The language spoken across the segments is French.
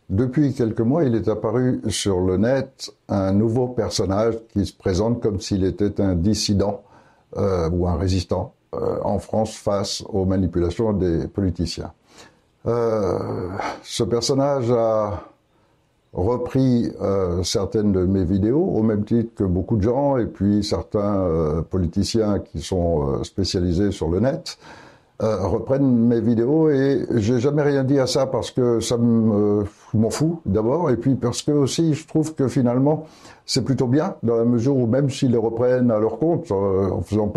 Depuis quelques mois, il est apparu sur le net un nouveau personnage qui se présente comme s'il était un dissident ou un résistant en France face aux manipulations des politiciens. Ce personnage a repris certaines de mes vidéos, au même titre que beaucoup de gens, et puis certains politiciens qui sont spécialisés sur le net, reprennent mes vidéos, et j'ai jamais rien dit à ça parce que ça m'en fout d'abord, et puis parce que aussi je trouve que finalement c'est plutôt bien, dans la mesure où même s'ils les reprennent à leur compte, en faisant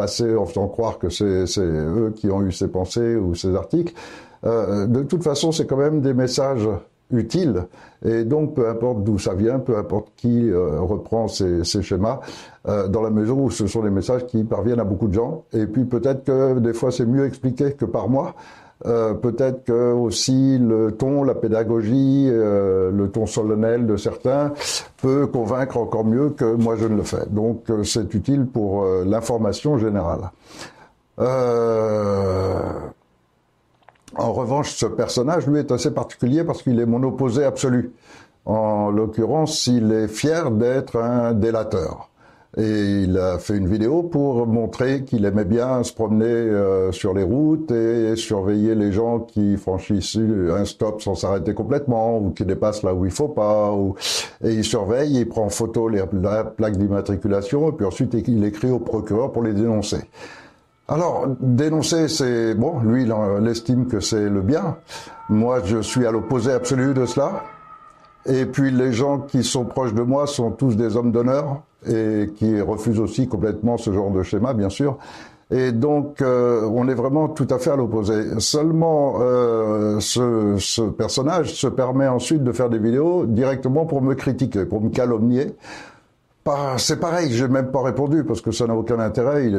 croire que c'est eux qui ont eu ces pensées ou ces articles, de toute façon c'est quand même des messages utiles, et donc peu importe d'où ça vient, peu importe qui reprend ces schémas, dans la mesure où ce sont des messages qui parviennent à beaucoup de gens, et puis peut-être que des fois c'est mieux expliqué que par moi, peut-être que aussi le ton, la pédagogie, le ton solennel de certains peut convaincre encore mieux que moi je ne le fais, donc c'est utile pour l'information générale. En revanche, ce personnage, lui, est assez particulier parce qu'il est mon opposé absolu. En l'occurrence, il est fier d'être un délateur. Et il a fait une vidéo pour montrer qu'il aimait bien se promener sur les routes et surveiller les gens qui franchissent un stop sans s'arrêter complètement, ou qui dépassent là où il faut pas. Et il surveille, il prend en photo la plaque d'immatriculation, et puis ensuite il écrit au procureur pour les dénoncer. Alors, dénoncer, c'est bon, lui, il estime que c'est le bien. Moi, je suis à l'opposé absolu de cela. Et puis, les gens qui sont proches de moi sont tous des hommes d'honneur et qui refusent aussi complètement ce genre de schéma, bien sûr. Et donc, on est vraiment tout à fait à l'opposé. Seulement, ce personnage se permet ensuite de faire des vidéos directement pour me critiquer, pour me calomnier. C'est pareil, j'ai même pas répondu parce que ça n'a aucun intérêt.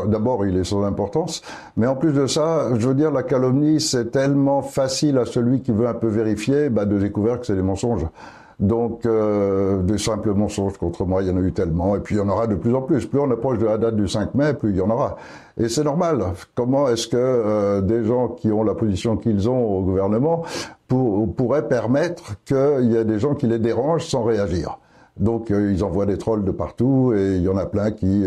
D'abord, il est sans importance, mais en plus de ça, je veux dire, la calomnie, c'est tellement facile à celui qui veut un peu vérifier, de découvrir que c'est des mensonges. Donc, des simples mensonges contre moi, il y en a eu tellement, et puis il y en aura de plus en plus. Plus on approche de la date du 5 mai, plus il y en aura. Et c'est normal. Comment est-ce que des gens qui ont la position qu'ils ont au gouvernement pourraient permettre qu'il y ait des gens qui les dérangent sans réagir? Donc ils envoient des trolls de partout, et il y en a plein qui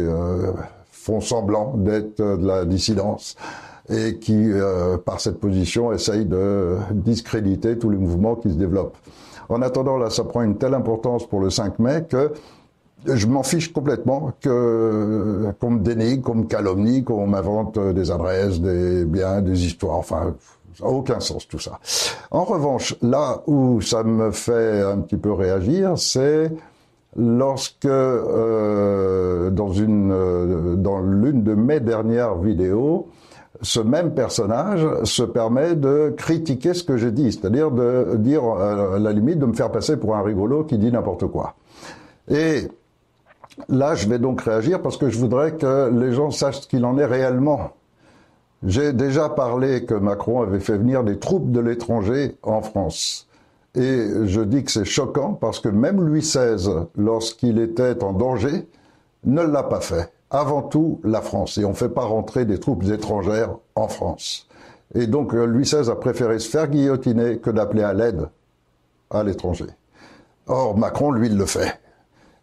font semblant d'être de la dissidence et qui, par cette position, essayent de discréditer tous les mouvements qui se développent. En attendant, là, ça prend une telle importance pour le 5 mai que je m'en fiche complètement qu'on me dénigre, qu'on me calomnie, qu'on m'invente des adresses, des biens, des histoires, enfin... Ça n'a aucun sens tout ça. En revanche, là où ça me fait un petit peu réagir, c'est lorsque dans l'une de mes dernières vidéos, ce même personnage se permet de critiquer ce que j'ai dit, c'est-à-dire de dire, à la limite, de me faire passer pour un rigolo qui dit n'importe quoi. Et là, je vais donc réagir parce que je voudrais que les gens sachent ce qu'il en est réellement. J'ai déjà parlé que Macron avait fait venir des troupes de l'étranger en France. Et je dis que c'est choquant parce que même Louis XVI, lorsqu'il était en danger, ne l'a pas fait. Avant tout, la France. Et on ne fait pas rentrer des troupes étrangères en France. Et donc Louis XVI a préféré se faire guillotiner que d'appeler à l'aide à l'étranger. Or, Macron, lui, il le fait.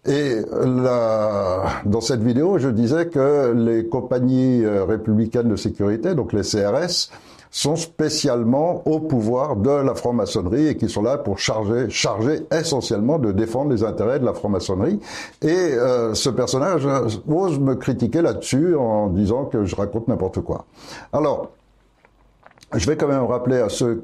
Et dans cette vidéo, je disais que les compagnies républicaines de sécurité, donc les CRS, sont spécialement au pouvoir de la franc-maçonnerie et qui sont là pour charger essentiellement de défendre les intérêts de la franc-maçonnerie. Et ce personnage ose me critiquer là-dessus en disant que je raconte n'importe quoi. Alors, je vais quand même rappeler à ceux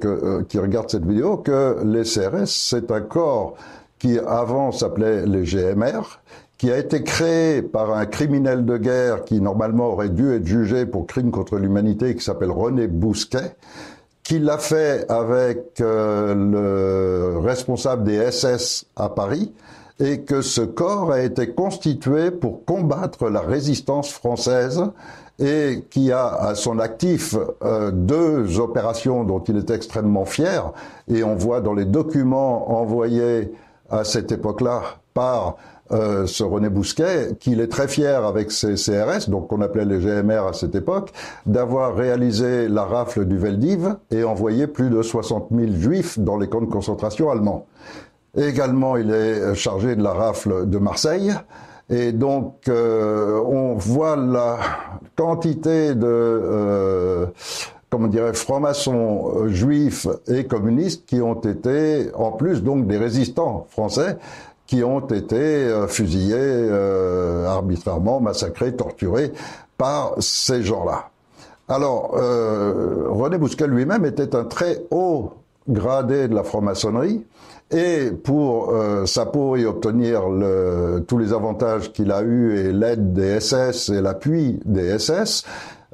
qui regardent cette vidéo que les CRS, c'est un corps qui avant s'appelait les GMR, qui a été créé par un criminel de guerre qui normalement aurait dû être jugé pour crime contre l'humanité, qui s'appelle René Bousquet, qui l'a fait avec le responsable des SS à Paris, et que ce corps a été constitué pour combattre la résistance française et qui a à son actif deux opérations dont il est extrêmement fier, et on voit dans les documents envoyés à cette époque-là par ce René Bousquet, qu'il est très fier avec ses CRS, donc qu'on appelait les GMR à cette époque, d'avoir réalisé la rafle du Veldiv et envoyé plus de 60 000 juifs dans les camps de concentration allemands. Également, il est chargé de la rafle de Marseille. Et donc, on voit la quantité de, francs-maçons juifs et communistes qui ont été, en plus donc des résistants français, qui ont été fusillés arbitrairement, massacrés, torturés par ces gens-là. Alors, René Bousquet lui-même était un très haut gradé de la franc-maçonnerie, et pour sa peau et obtenir tous les avantages qu'il a eus et l'aide des SS et l'appui des SS,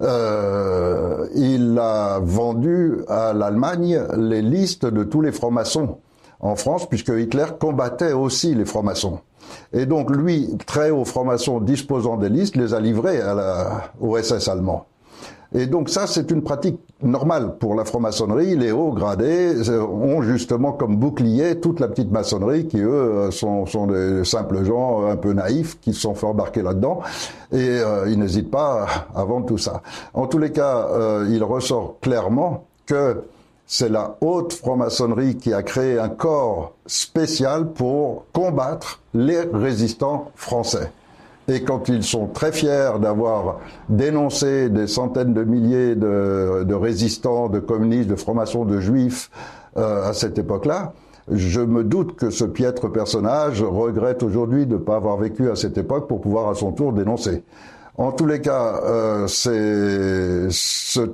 il a vendu à l'Allemagne les listes de tous les francs-maçons en France, puisque Hitler combattait aussi les francs-maçons. Et donc lui, très haut franc-maçon disposant des listes, les a livrés au SS allemand. Et donc ça, c'est une pratique normale pour la franc-maçonnerie. Les hauts gradés ont justement comme bouclier toute la petite maçonnerie qui, eux, sont des simples gens un peu naïfs qui se sont fait embarquer là-dedans. Et ils n'hésitent pas à vendre tout ça. En tous les cas, il ressort clairement que c'est la haute franc-maçonnerie qui a créé un corps spécial pour combattre les résistants français. Et quand ils sont très fiers d'avoir dénoncé des centaines de milliers de résistants, de communistes, de francs-maçons, de juifs à cette époque-là, je me doute que ce piètre personnage regrette aujourd'hui de ne pas avoir vécu à cette époque pour pouvoir à son tour dénoncer. En tous les cas, ce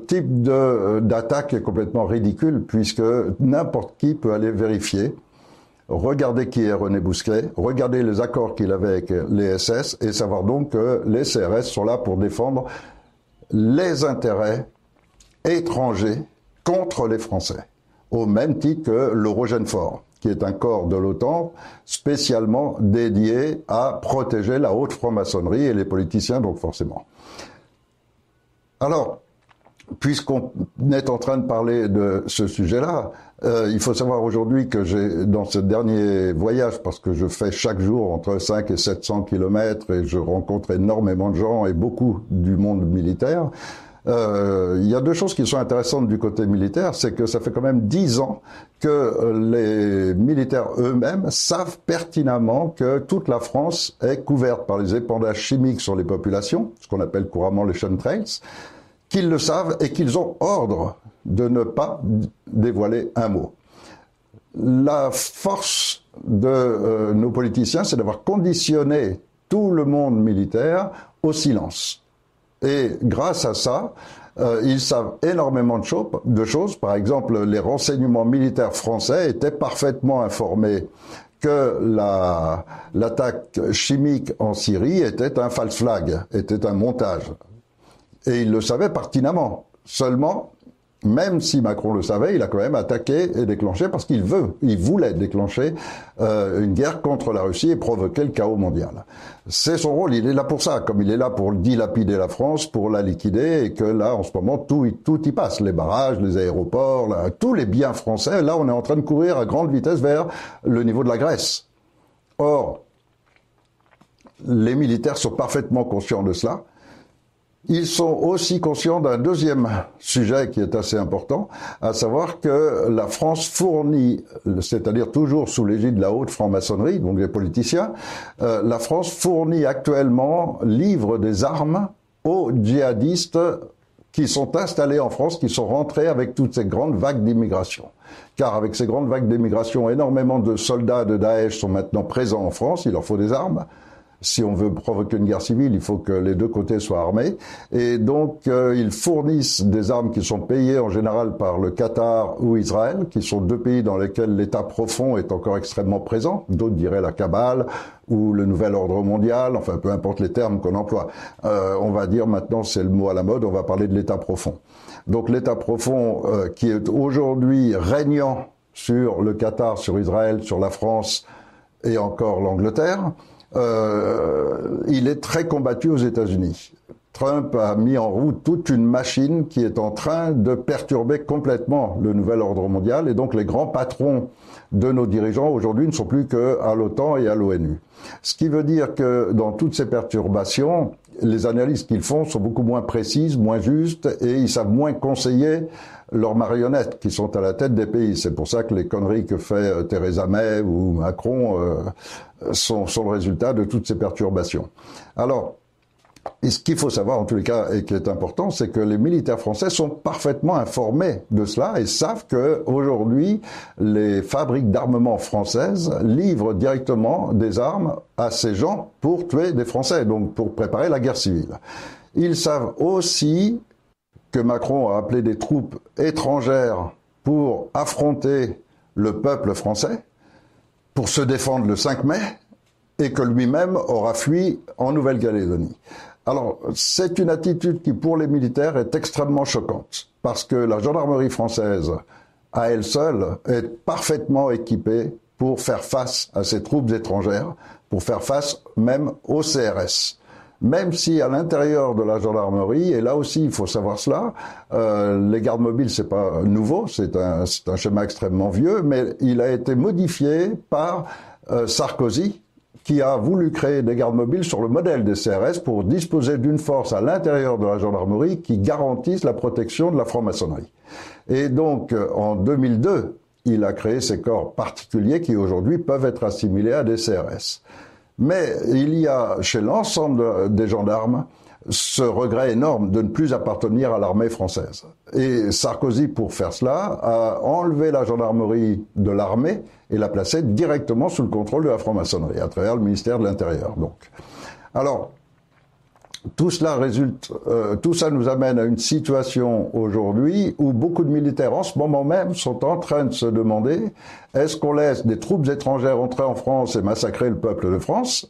type d'attaque est complètement ridicule puisque n'importe qui peut aller vérifier. Regardez qui est René Bousquet, regardez les accords qu'il avait avec les SS et savoir donc que les CRS sont là pour défendre les intérêts étrangers contre les Français, au même titre que l'Eurogenfor, qui est un corps de l'OTAN spécialement dédié à protéger la haute franc-maçonnerie et les politiciens, donc forcément. Alors, puisqu'on est en train de parler de ce sujet-là, il faut savoir aujourd'hui que dans ce dernier voyage, parce que je fais chaque jour entre 5 et 700 kilomètres et je rencontre énormément de gens et beaucoup du monde militaire, il y a deux choses qui sont intéressantes du côté militaire, c'est que ça fait quand même 10 ans que les militaires eux-mêmes savent pertinemment que toute la France est couverte par les épandages chimiques sur les populations, ce qu'on appelle couramment les chemtrails, qu'ils le savent et qu'ils ont ordre de ne pas dévoiler un mot. La force de nos politiciens, c'est d'avoir conditionné tout le monde militaire au silence. Et grâce à ça, ils savent énormément de choses. Par exemple, les renseignements militaires français étaient parfaitement informés que l'attaque chimique en Syrie était un false flag, était un montage. Et il le savait pertinemment. Seulement, même si Macron le savait, il a quand même attaqué et déclenché parce qu'il voulait déclencher une guerre contre la Russie et provoquer le chaos mondial. C'est son rôle, il est là pour ça, comme il est là pour dilapider la France, pour la liquider, et que là, en ce moment, tout y passe. Les barrages, les aéroports, tous les biens français, là, on est en train de courir à grande vitesse vers le niveau de la Grèce. Or, les militaires sont parfaitement conscients de cela. Ils sont aussi conscients d'un deuxième sujet qui est assez important, à savoir que la France fournit, c'est-à-dire toujours sous l'égide de la haute franc-maçonnerie, donc des politiciens, la France fournit actuellement, livre des armes aux djihadistes qui sont installés en France, qui sont rentrés avec toutes ces grandes vagues d'immigration. Car avec ces grandes vagues d'immigration, énormément de soldats de Daesh sont maintenant présents en France, il leur faut des armes. Si on veut provoquer une guerre civile, il faut que les deux côtés soient armés. Et donc, ils fournissent des armes qui sont payées en général par le Qatar ou Israël, qui sont deux pays dans lesquels l'État profond est encore extrêmement présent. D'autres diraient la Kabbale ou le nouvel ordre mondial, enfin peu importe les termes qu'on emploie. On va dire maintenant, c'est le mot à la mode, on va parler de l'État profond. Donc l'État profond qui est aujourd'hui régnant sur le Qatar, sur Israël, sur la France et encore l'Angleterre, il est très combattu aux États-Unis. Trump a mis en route toute une machine qui est en train de perturber complètement le nouvel ordre mondial, et donc les grands patrons de nos dirigeants aujourd'hui ne sont plus qu'à l'OTAN et à l'ONU. Ce qui veut dire que dans toutes ces perturbations, les analyses qu'ils font sont beaucoup moins précises, moins justes, et ils savent moins conseiller leurs marionnettes qui sont à la tête des pays. C'est pour ça que les conneries que fait Theresa May ou Macron sont le résultat de toutes ces perturbations. Alors, et ce qu'il faut savoir en tous les cas et qui est important, c'est que les militaires français sont parfaitement informés de cela et savent que aujourd'hui les fabriques d'armement françaises livrent directement des armes à ces gens pour tuer des Français, donc pour préparer la guerre civile. Ils savent aussi que Macron a appelé des troupes étrangères pour affronter le peuple français, pour se défendre le 5 mai, et que lui-même aura fui en Nouvelle-Calédonie. Alors, c'est une attitude qui, pour les militaires, est extrêmement choquante, parce que la gendarmerie française, à elle seule, est parfaitement équipée pour faire face à ces troupes étrangères, pour faire face même au CRS. Même si à l'intérieur de la gendarmerie, et là aussi il faut savoir cela, les gardes mobiles c'est pas nouveau, c'est un schéma extrêmement vieux, mais il a été modifié par Sarkozy, qui a voulu créer des gardes mobiles sur le modèle des CRS pour disposer d'une force à l'intérieur de la gendarmerie qui garantisse la protection de la franc-maçonnerie. Et donc, en 2002, il a créé ces corps particuliers qui aujourd'hui peuvent être assimilés à des CRS. Mais il y a chez l'ensemble des gendarmes ce regret énorme de ne plus appartenir à l'armée française. Et Sarkozy, pour faire cela, a enlevé la gendarmerie de l'armée et l'a placée directement sous le contrôle de la franc-maçonnerie, à travers le ministère de l'Intérieur. Donc, alors, tout cela tout ça nous amène à une situation aujourd'hui où beaucoup de militaires, en ce moment même, sont en train de se demander est-ce qu'on laisse des troupes étrangères entrer en France et massacrer le peuple de France,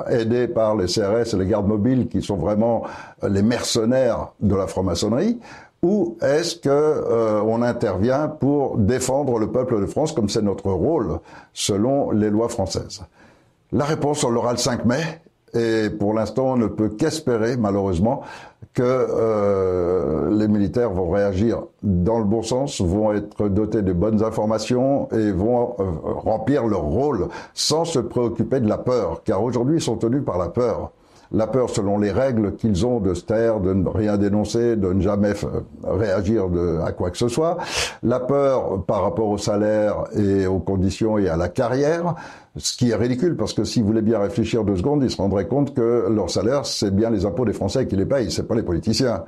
aidés par les CRS et les gardes mobiles qui sont vraiment les mercenaires de la franc-maçonnerie, ou est-ce que on intervient pour défendre le peuple de France comme c'est notre rôle selon les lois françaises? La réponse, on l'aura le 5 mai. Et pour l'instant, on ne peut qu'espérer, malheureusement, que les militaires vont réagir dans le bon sens, vont être dotés de bonnes informations et vont remplir leur rôle sans se préoccuper de la peur. Car aujourd'hui, ils sont tenus par la peur. La peur selon les règles qu'ils ont de se taire, de ne rien dénoncer, de ne jamais réagir à quoi que ce soit. La peur par rapport au salaire et aux conditions et à la carrière, ce qui est ridicule parce que s'ils voulaient bien réfléchir 2 secondes, ils se rendraient compte que leur salaire, c'est bien les impôts des Français qui les payent, c'est pas les politiciens.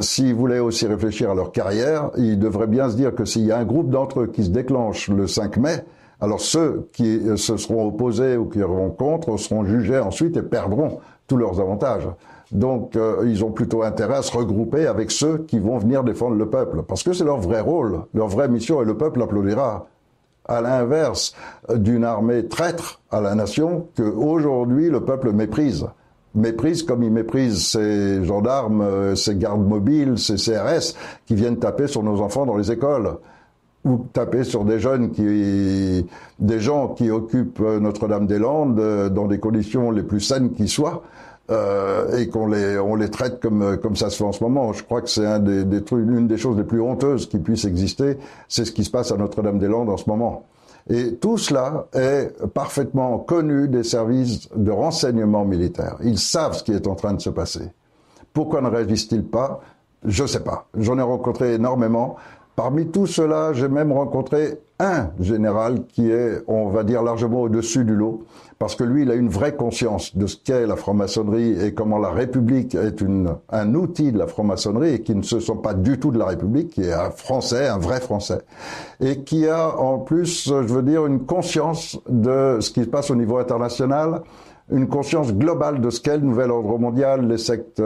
S'ils voulaient aussi réfléchir à leur carrière, ils devraient bien se dire que s'il y a un groupe d'entre eux qui se déclenche le 5 mai, alors ceux qui se seront opposés ou qui iront contre seront jugés ensuite et perdront tous leurs avantages. Donc, ils ont plutôt intérêt à se regrouper avec ceux qui vont venir défendre le peuple, parce que c'est leur vrai rôle, leur vraie mission, et le peuple applaudira. À l'inverse d'une armée traître à la nation que aujourd'hui le peuple méprise. Méprise comme il méprise ces gendarmes, ces gardes mobiles, ces CRS qui viennent taper sur nos enfants dans les écoles. Ou taper sur des gens qui occupent Notre-Dame-des-Landes dans des conditions les plus saines qui soient, et on les traite comme ça se fait en ce moment. Je crois que c'est une des choses les plus honteuses qui puissent exister, c'est ce qui se passe à Notre-Dame-des-Landes en ce moment. Et tout cela est parfaitement connu des services de renseignement militaire. Ils savent ce qui est en train de se passer. Pourquoi ne réagissent-ils pas? Je sais pas. J'en ai rencontré énormément. Parmi tout cela, j'ai même rencontré un général qui est, on va dire, largement au-dessus du lot, parce que lui, il a une vraie conscience de ce qu'est la franc-maçonnerie et comment la République est un outil de la franc-maçonnerie et qui ne se sent pas du tout de la République, qui est un Français, un vrai Français, et qui a en plus, je veux dire, une conscience de ce qui se passe au niveau international, une conscience globale de ce qu'est le nouvel ordre mondial, les sectes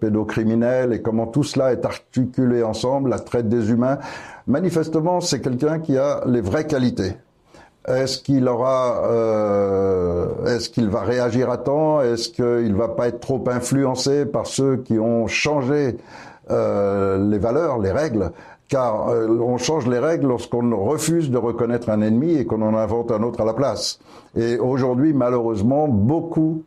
pédocriminelles et comment tout cela est articulé ensemble, la traite des humains. Manifestement, c'est quelqu'un qui a les vraies qualités. Est-ce qu'il va réagir à temps? Est-ce qu'il va pas être trop influencé par ceux qui ont changé les valeurs, les règles? car on change les règles lorsqu'on refuse de reconnaître un ennemi et qu'on en invente un autre à la place. Et aujourd'hui, malheureusement, beaucoup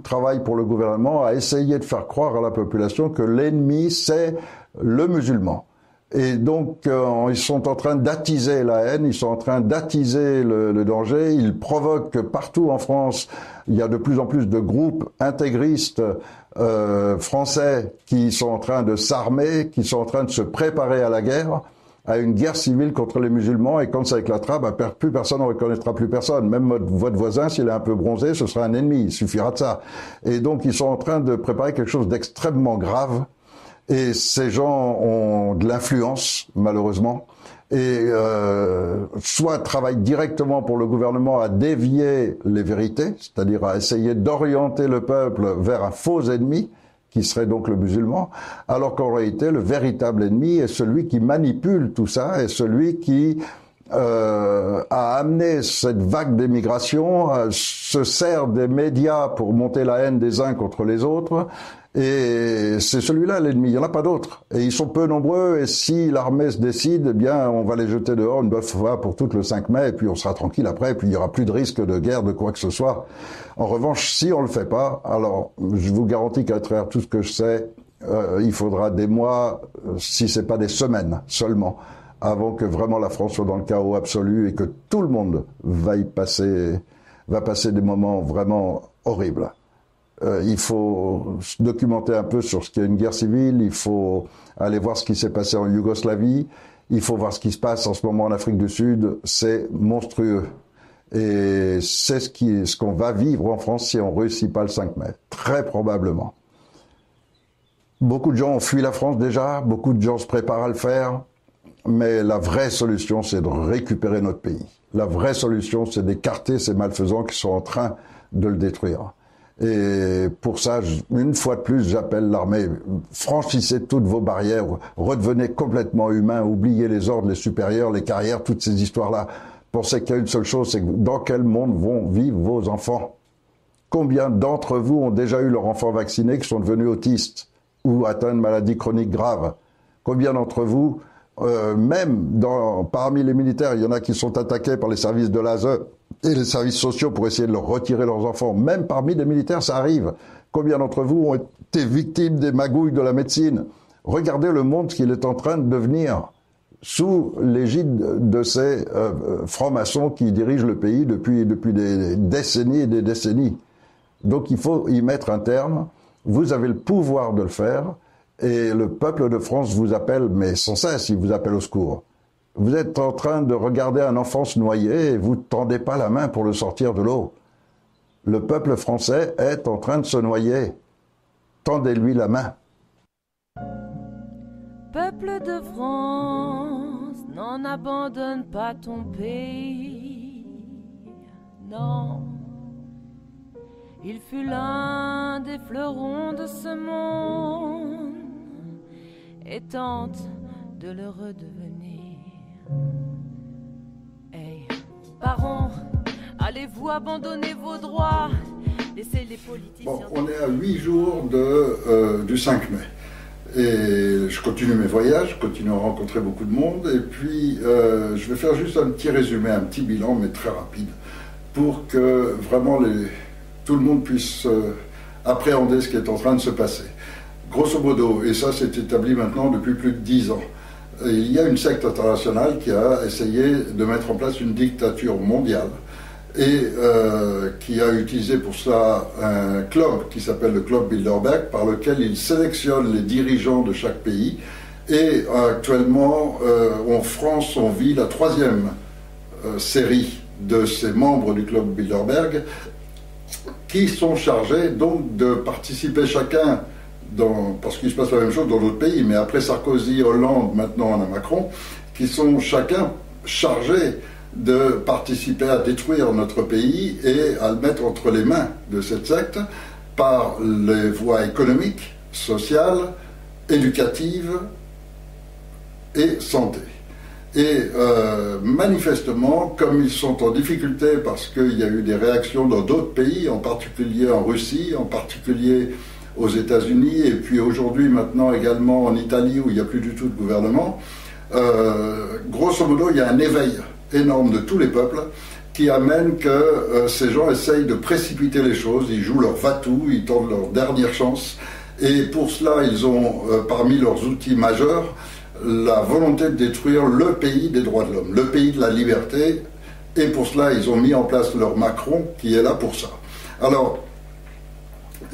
travaillent pour le gouvernement à essayer de faire croire à la population que l'ennemi, c'est le musulman. Et donc, ils sont en train d'attiser la haine, ils sont en train d'attiser le danger, ils provoquent partout en France, il y a de plus en plus de groupes intégristes français qui sont en train de s'armer, qui sont en train de se préparer à la guerre, à une guerre civile contre les musulmans, et quand ça éclatera, plus personne ne reconnaîtra plus personne. Même votre voisin, s'il est un peu bronzé, ce sera un ennemi, il suffira de ça. Et donc, ils sont en train de préparer quelque chose d'extrêmement grave. Et ces gens ont de l'influence, malheureusement, et soit travaillent directement pour le gouvernement à dévier les vérités, c'est-à-dire à essayer d'orienter le peuple vers un faux ennemi, qui serait donc le musulman, alors qu'en réalité, le véritable ennemi est celui qui manipule tout ça, est celui qui a amené cette vague d'émigration, se sert des médias pour monter la haine des uns contre les autres, et c'est celui-là l'ennemi, il n'y en a pas d'autre. Et ils sont peu nombreux, et si l'armée se décide, eh bien, on va les jeter dehors une bonne fois pour toutes le 5 mai, et puis on sera tranquille après, et puis il n'y aura plus de risque de guerre, de quoi que ce soit. En revanche, si on le fait pas, alors je vous garantis qu'à travers tout ce que je sais, il faudra des mois, si c'est pas des semaines seulement, avant que vraiment la France soit dans le chaos absolu et que tout le monde va passer des moments vraiment horribles. Il faut se documenter un peu sur ce qu'est une guerre civile, il faut aller voir ce qui s'est passé en Yougoslavie, il faut voir ce qui se passe en ce moment en Afrique du Sud, c'est monstrueux. Et c'est ce qu'on va vivre en France si on ne réussit pas le 5 mai, très probablement. Beaucoup de gens ont fui la France déjà, beaucoup de gens se préparent à le faire, mais la vraie solution, c'est de récupérer notre pays. La vraie solution, c'est d'écarter ces malfaisants qui sont en train de le détruire. Et pour ça, une fois de plus, j'appelle l'armée, franchissez toutes vos barrières, redevenez complètement humains, oubliez les ordres, les supérieurs, les carrières, toutes ces histoires-là. Pensez qu'il y a une seule chose, c'est dans quel monde vont vivre vos enfants? Combien d'entre vous ont déjà eu leur enfant vacciné qui sont devenus autistes ou atteints de maladies chroniques graves? Combien d'entre vous, parmi les militaires, il y en a qui sont attaqués par les services de l'ASE et les services sociaux pour essayer de leur retirer leurs enfants. Même parmi les militaires, ça arrive. Combien d'entre vous ont été victimes des magouilles de la médecine? Regardez le monde qu'il est en train de devenir sous l'égide de ces francs-maçons qui dirigent le pays depuis des décennies et des décennies. Donc il faut y mettre un terme. Vous avez le pouvoir de le faire. Et le peuple de France vous appelle, mais sans cesse, il vous appelle au secours. Vous êtes en train de regarder un enfant se noyer et vous ne tendez pas la main pour le sortir de l'eau. Le peuple français est en train de se noyer. Tendez-lui la main. Peuple de France, n'en abandonne pas ton pays. Non, il fut l'un des fleurons de ce monde et tente de le redevenir. Hey, parents, allez-vous abandonner vos droits? Laissez les politiciens... Bon, on est à 8 jours du 5 mai. Et je continue mes voyages, je continue à rencontrer beaucoup de monde. Et puis, je vais faire juste un petit résumé, un petit bilan, mais très rapide, pour que vraiment tout le monde puisse appréhender ce qui est en train de se passer. Grosso modo, et ça c'est établi maintenant depuis plus de 10 ans, il y a une secte internationale qui a essayé de mettre en place une dictature mondiale et qui a utilisé pour cela un club qui s'appelle le Club Bilderberg, par lequel il sélectionne les dirigeants de chaque pays. Et actuellement, en France, on vit la 3e série de ces membres du Club Bilderberg qui sont chargés donc de participer chacun parce qu'il se passe la même chose dans d'autres pays, mais après Sarkozy, Hollande, maintenant on a Macron, qui sont chacun chargés de participer à détruire notre pays et à le mettre entre les mains de cette secte par les voies économiques, sociales, éducatives et santé. Et manifestement, comme ils sont en difficulté parce qu'il y a eu des réactions dans d'autres pays, en particulier en Russie, en particulier aux États-Unis, et puis aujourd'hui maintenant également en Italie où il n'y a plus du tout de gouvernement, grosso modo, il y a un éveil énorme de tous les peuples qui amène que ces gens essayent de précipiter les choses, ils jouent leur va-tout, ils tentent leur dernière chance, et pour cela, ils ont parmi leurs outils majeurs la volonté de détruire le pays des droits de l'homme, le pays de la liberté, et pour cela, ils ont mis en place leur Macron qui est là pour ça. Alors,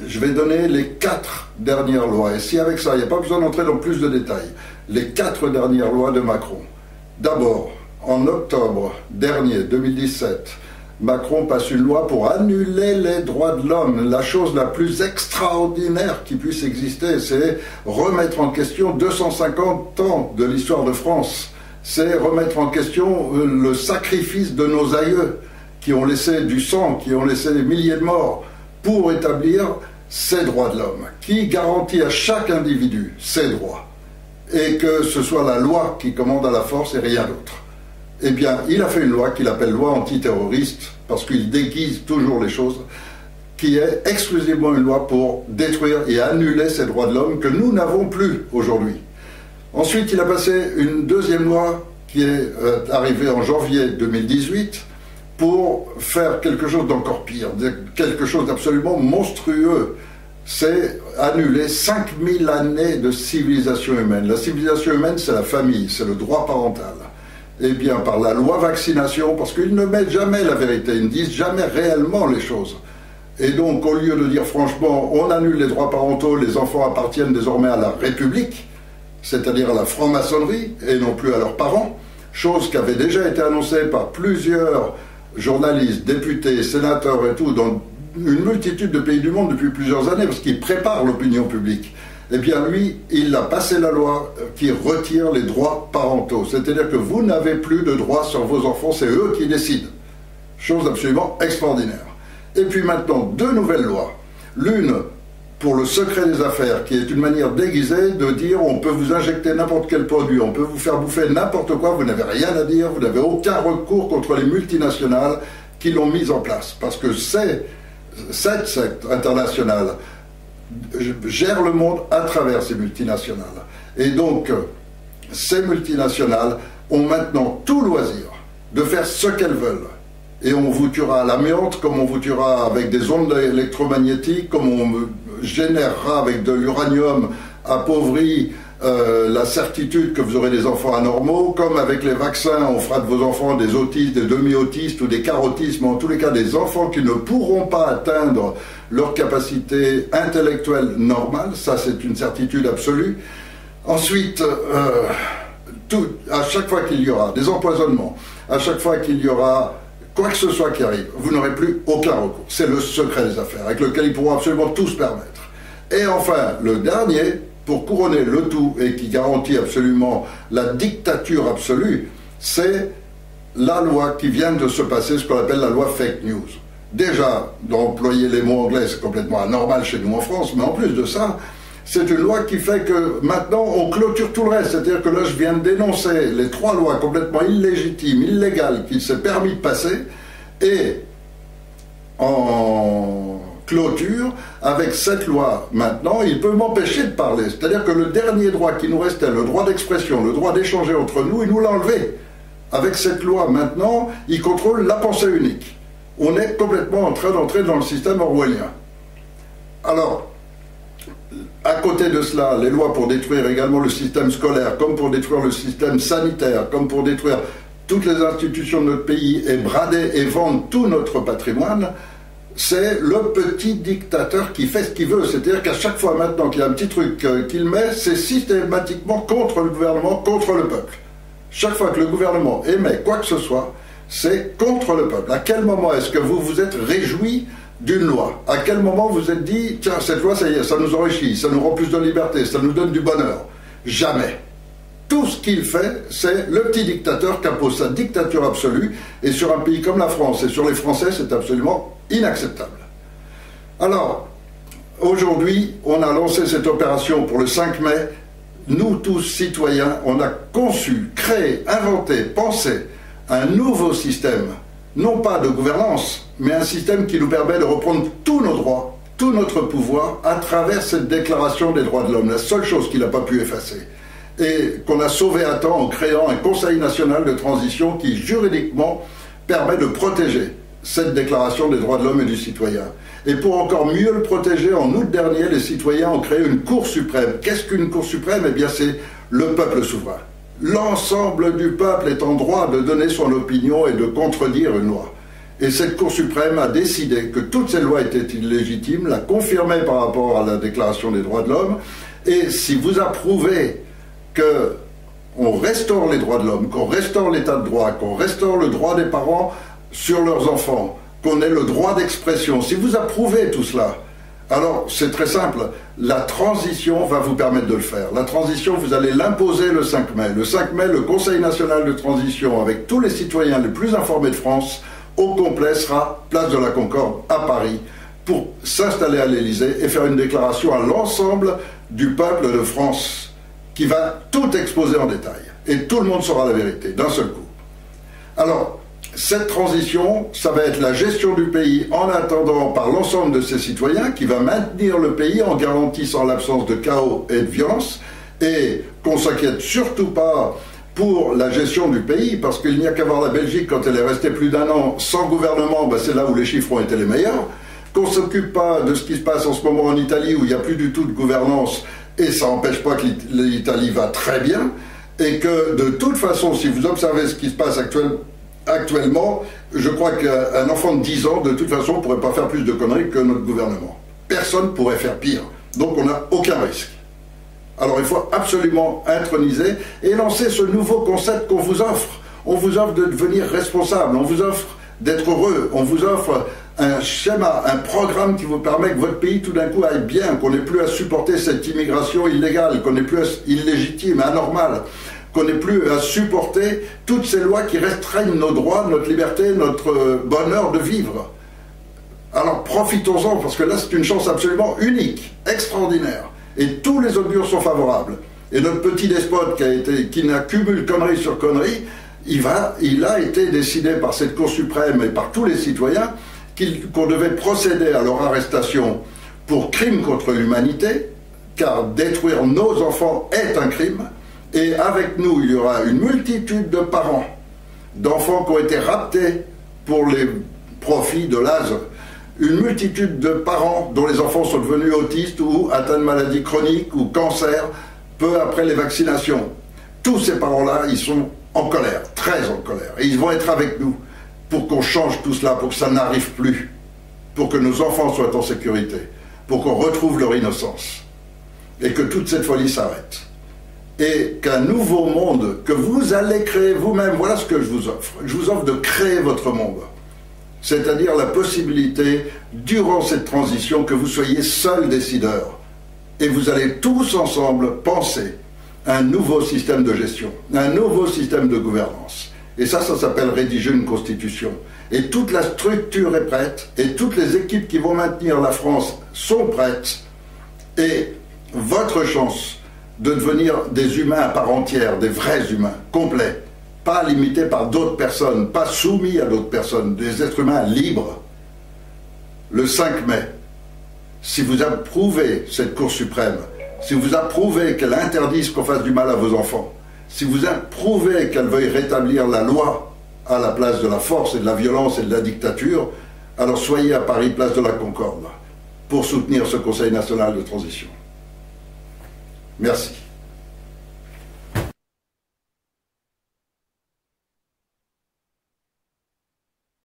je vais donner les 4 dernières lois, et si avec ça, il n'y a pas besoin d'entrer dans plus de détails, les 4 dernières lois de Macron. D'abord, en octobre dernier, 2017, Macron passe une loi pour annuler les droits de l'homme. La chose la plus extraordinaire qui puisse exister, c'est remettre en question 250 ans de l'histoire de France. C'est remettre en question le sacrifice de nos aïeux qui ont laissé du sang, qui ont laissé des milliers de morts pour établir ces droits de l'homme, qui garantit à chaque individu ses droits, et que ce soit la loi qui commande à la force et rien d'autre. Eh bien, il a fait une loi qu'il appelle loi antiterroriste, parce qu'il déguise toujours les choses, qui est exclusivement une loi pour détruire et annuler ces droits de l'homme que nous n'avons plus aujourd'hui. Ensuite, il a passé une deuxième loi qui est arrivée en janvier 2018 pour faire quelque chose d'encore pire, quelque chose d'absolument monstrueux. C'est annuler 5000 années de civilisation humaine. La civilisation humaine, c'est la famille, c'est le droit parental. Eh bien, par la loi vaccination, parce qu'ils ne mettent jamais la vérité, ils ne disent jamais réellement les choses. Et donc, au lieu de dire franchement, on annule les droits parentaux, les enfants appartiennent désormais à la République, c'est-à-dire à la franc-maçonnerie, et non plus à leurs parents, chose qui avait déjà été annoncée par plusieurs journalistes, députés, sénateurs et tout, dans une multitude de pays du monde depuis plusieurs années, parce qu'ils préparent l'opinion publique. Eh bien, lui, il a passé la loi qui retire les droits parentaux. C'est-à-dire que vous n'avez plus de droits sur vos enfants, c'est eux qui décident. Chose absolument extraordinaire. Et puis maintenant, 2 nouvelles lois. L'une pour le secret des affaires, qui est une manière déguisée de dire on peut vous injecter n'importe quel produit, on peut vous faire bouffer n'importe quoi, vous n'avez rien à dire, vous n'avez aucun recours contre les multinationales qui l'ont mise en place. Parce que cette secte internationale gère le monde à travers ces multinationales. Et donc, ces multinationales ont maintenant tout loisir de faire ce qu'elles veulent. Et on vous tuera à l'amiante, comme on vous tuera avec des ondes électromagnétiques, comme on générera avec de l'uranium appauvri la certitude que vous aurez des enfants anormaux, comme avec les vaccins, on fera de vos enfants des autistes, des demi-autistes ou des carotismes, en tous les cas des enfants qui ne pourront pas atteindre leur capacité intellectuelle normale, ça c'est une certitude absolue. Ensuite, à chaque fois qu'il y aura des empoisonnements, à chaque fois qu'il y aura quoi que ce soit qui arrive, vous n'aurez plus aucun recours. C'est le secret des affaires, avec lequel ils pourront absolument tout se permettre. Et enfin, le dernier, pour couronner le tout et qui garantit absolument la dictature absolue, c'est la loi qui vient de se passer, ce qu'on appelle la loi fake news. Déjà, d'employer les mots anglais, c'est complètement anormal chez nous en France, mais en plus de ça, c'est une loi qui fait que maintenant on clôture tout le reste. C'est-à-dire que là, je viens de dénoncer les 3 lois complètement illégitimes, illégales, qu'il s'est permis de passer, et en clôture, avec cette loi maintenant, il peut m'empêcher de parler. C'est-à-dire que le dernier droit qui nous restait, le droit d'expression, le droit d'échanger entre nous, il nous l'a enlevé. Avec cette loi maintenant, il contrôle la pensée unique. On est complètement en train d'entrer dans le système orwellien. Alors, à côté de cela, les lois pour détruire également le système scolaire, comme pour détruire le système sanitaire, comme pour détruire toutes les institutions de notre pays et brader et vendre tout notre patrimoine, c'est le petit dictateur qui fait ce qu'il veut. C'est-à-dire qu'à chaque fois maintenant qu'il y a un petit truc qu'il met, c'est systématiquement contre le gouvernement, contre le peuple. Chaque fois que le gouvernement émet quoi que ce soit, c'est contre le peuple. À quel moment est-ce que vous vous êtes réjoui d'une loi? À quel moment vous êtes dit, tiens, cette loi, ça y est, ça nous enrichit, ça nous rend plus de liberté, ça nous donne du bonheur? Jamais. Tout ce qu'il fait, c'est le petit dictateur qui impose sa dictature absolue, et sur un pays comme la France et sur les Français, c'est absolument inacceptable. Alors, aujourd'hui, on a lancé cette opération pour le 5 mai. Nous, tous citoyens, on a conçu, créé, inventé, pensé un nouveau système, non pas de gouvernance, mais un système qui nous permet de reprendre tous nos droits, tout notre pouvoir à travers cette déclaration des droits de l'homme, la seule chose qu'il n'a pas pu effacer. et qu'on a sauvé à temps en créant un Conseil national de transition qui, juridiquement, permet de protéger cette déclaration des droits de l'homme et du citoyen. Et pour encore mieux le protéger, en août dernier, les citoyens ont créé une Cour suprême. Qu'est-ce qu'une Cour suprême? Eh bien, c'est le peuple souverain. L'ensemble du peuple est en droit de donner son opinion et de contredire une loi. Et cette Cour suprême a décidé que toutes ces lois étaient illégitimes, l'a confirmé par rapport à la Déclaration des droits de l'homme. Et si vous approuvez qu'on restaure les droits de l'homme, qu'on restaure l'état de droit, qu'on restaure le droit des parents sur leurs enfants, qu'on ait le droit d'expression, si vous approuvez tout cela, alors c'est très simple, la transition va vous permettre de le faire. La transition, vous allez l'imposer le 5 mai. Le 5 mai, le Conseil national de transition, avec tous les citoyens les plus informés de France, au complet sera place de la Concorde à Paris pour s'installer à l'Élysée et faire une déclaration à l'ensemble du peuple de France qui va tout exposer en détail. Et tout le monde saura la vérité d'un seul coup. Alors, cette transition, ça va être la gestion du pays en attendant par l'ensemble de ses citoyens qui va maintenir le pays en garantissant l'absence de chaos et de violence et qu'on s'inquiète surtout pas pour la gestion du pays, parce qu'il n'y a qu'à voir la Belgique quand elle est restée plus d'1 an sans gouvernement, ben c'est là où les chiffres ont été les meilleurs, qu'on ne s'occupe pas de ce qui se passe en ce moment en Italie où il n'y a plus du tout de gouvernance et ça n'empêche pas que l'Italie va très bien, et que de toute façon, si vous observez ce qui se passe actuellement, je crois qu'un enfant de 10 ans, de toute façon, ne pourrait pas faire plus de conneries que notre gouvernement. Personne ne pourrait faire pire, donc on n'a aucun risque. Alors il faut absolument introniser et lancer ce nouveau concept qu'on vous offre. On vous offre de devenir responsable, on vous offre d'être heureux, on vous offre un schéma, un programme qui vous permet que votre pays tout d'un coup aille bien, qu'on n'ait plus à supporter cette immigration illégale, qu'on n'ait plus illégitime, anormale, qu'on n'ait plus à supporter toutes ces lois qui restreignent nos droits, notre liberté, notre bonheur de vivre. Alors profitons-en, parce que là c'est une chance absolument unique, extraordinaire. Et tous les augures sont favorables. Et notre petit despote qui n'accumule conneries sur conneries, il a été décidé par cette Cour suprême et par tous les citoyens qu'on devait procéder à leur arrestation pour crime contre l'humanité, car détruire nos enfants est un crime. Et avec nous, il y aura une multitude de parents, d'enfants qui ont été raptés pour les profits de l'ASE. Une multitude de parents dont les enfants sont devenus autistes ou atteints de maladies chroniques ou cancer peu après les vaccinations. Tous ces parents-là, ils sont en colère, très en colère. Et ils vont être avec nous pour qu'on change tout cela, pour que ça n'arrive plus, pour que nos enfants soient en sécurité, pour qu'on retrouve leur innocence et que toute cette folie s'arrête. Et qu'un nouveau monde que vous allez créer vous-même, voilà ce que je vous offre. Je vous offre de créer votre monde. C'est-à-dire la possibilité, durant cette transition, que vous soyez seuls décideurs. Et vous allez tous ensemble penser à un nouveau système de gestion, un nouveau système de gouvernance. Et ça s'appelle rédiger une constitution. Et toute la structure est prête, et toutes les équipes qui vont maintenir la France sont prêtes. Et votre chance de devenir des humains à part entière, des vrais humains, complets, pas limités par d'autres personnes, pas soumis à d'autres personnes, des êtres humains libres. Le 5 mai, si vous approuvez cette Cour suprême, si vous approuvez qu'elle interdise qu'on fasse du mal à vos enfants, si vous approuvez qu'elle veuille rétablir la loi à la place de la force et de la violence et de la dictature, alors soyez à Paris, place de la Concorde, pour soutenir ce Conseil national de transition. Merci.